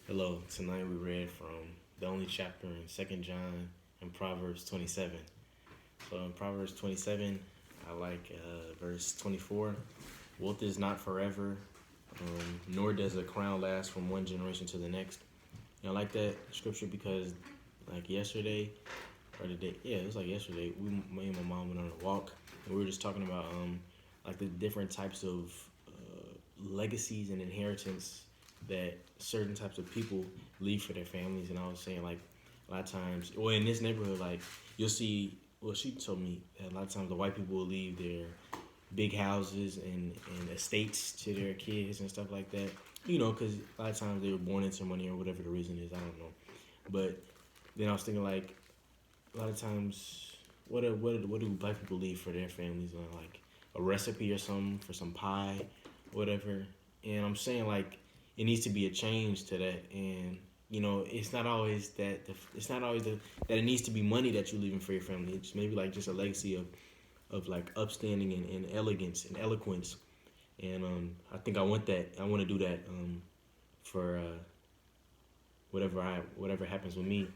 Hello, tonight we read from the only chapter in Second John and Proverbs 27. So in Proverbs 27, I like verse 24. Wealth is not forever, nor does a crown last from one generation to the next. And I like that scripture because, like yesterday, or the day, yeah, it was like yesterday, me and my mom went on a walk, and we were just talking about like the different types of legacies and inheritance that certain types of people leave for their families. And I was saying, like, a lot of times, well, in this neighborhood, like, you'll see, well, she told me that a lot of times the white people will leave their big houses and estates to their kids and stuff like that. You know, because a lot of times they were born into money or whatever the reason is. I don't know. But then I was thinking, like, a lot of times, what do black people leave for their families? Like a recipe or something for some pie, whatever. And I'm saying, like, it needs to be a change to that. And you know, it's not always that that it needs to be money that you're leaving for your family. It's maybe like just a legacy of like upstanding and elegance and eloquence. And I think I want that. I want to do that for whatever happens with me.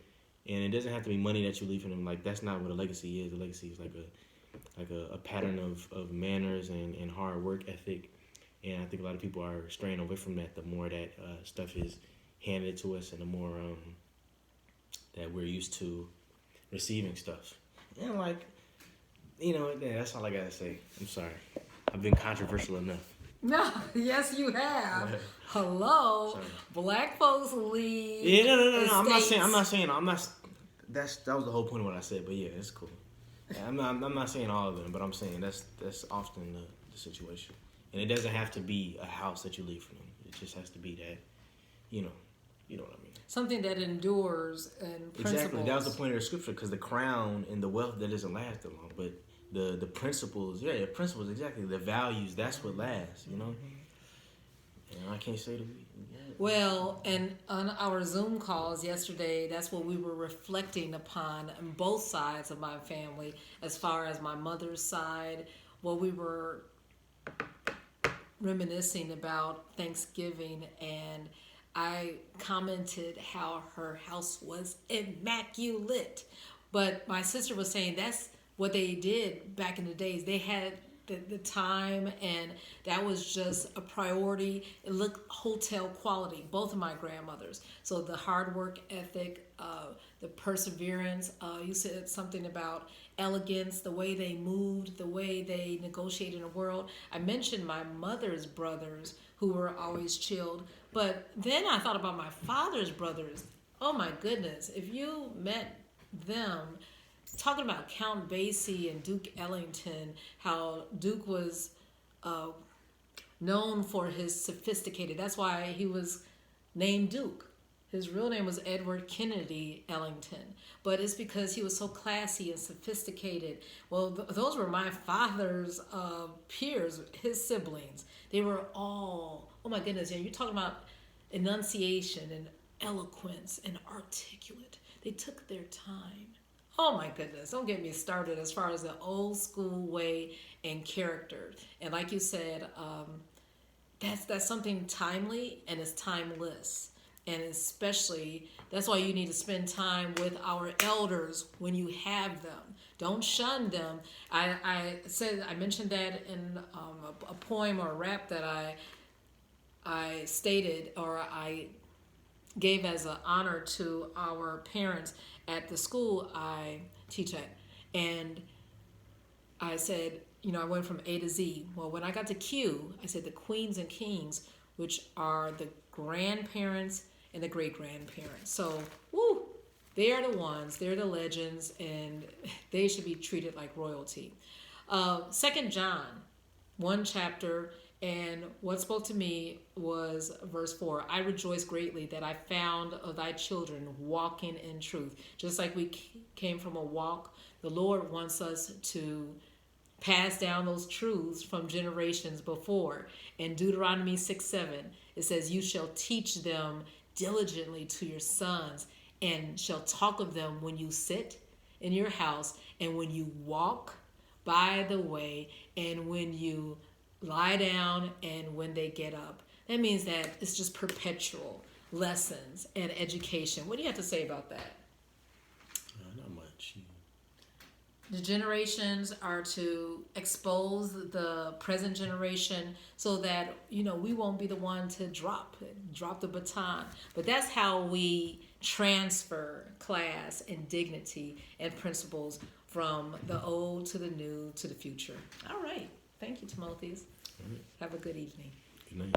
And it doesn't have to be money that you leave for them. Like, that's not what a legacy is. A legacy is like a pattern of manners and hard work ethic. And I think a lot of people are straying away from that the more that stuff is handed to us and the more that we're used to receiving stuff. And, like, you know, yeah, that's all I got to say. I'm sorry. I've been controversial enough. No, yes, you have. Yeah. Hello, Sorry. black folks leave. Yeah, no. I'm not estates. saying. That was the whole point of what I said. But yeah, it's cool. Yeah, I'm not saying all of them, but I'm saying that's often the situation. And it doesn't have to be a house that you leave for them. It just has to be that, you know, what I mean. Something that endures and principles. Exactly. That was the point of the scripture, because the crown and the wealth, that doesn't last that long. But the principles, the principles, exactly. The values, that's what lasts, you know? And I can't say that Well, and on our Zoom calls yesterday, that's what we were reflecting upon on both sides of my family. As far as my mother's side, what we were reminiscing about Thanksgiving, and I commented how her house was immaculate. But my sister was saying that's what they did back in the days. They had the time, and that was just a priority. It looked hotel quality, both of my grandmothers. So the hard work ethic, the perseverance. You said something about elegance, the way they moved, the way they negotiated in the world. I mentioned my mother's brothers who were always chilled, but then I thought about my father's brothers. Oh my goodness, if you met them, talking about Count Basie and Duke Ellington, how Duke was known for his sophisticated. That's why he was named Duke. His real name was Edward Kennedy Ellington, but it's because he was so classy and sophisticated. Well, those were my father's peers, his siblings. They were all, oh my goodness, and you're talking about enunciation and eloquence and articulate. They took their time. Oh my goodness, don't get me started as far as the old school way and character. And like you said, that's something timely and it's timeless. And especially, that's why you need to spend time with our elders when you have them. Don't shun them. I mentioned that in a poem or a rap that I stated, or I gave as an honor to our parents at the school I teach at. And I said, I went from A to Z. Well, when I got to Q, I said the queens and kings, which are the grandparents and the great-grandparents. So, they are the ones, they're the legends, and they should be treated like royalty. 2 John, one chapter, and what spoke to me was verse 4. I rejoice greatly that I found of thy children walking in truth. Just like we came from a walk, the Lord wants us to pass down those truths from generations before. In Deuteronomy 6:7, it says, you shall teach them diligently to your sons, and shall talk of them when you sit in your house, and when you walk by the way, and when you lie down, and when they get up. That means that it's just perpetual. lessons and education. What do you have to say about that? Not much. The generations are to expose the present generation so that, you know, we won't be the one to drop the baton. But that's how we transfer class and dignity and principles from the old to the new to the future. All right. Thank you, Timotheus. All right. Have a good evening. Good night.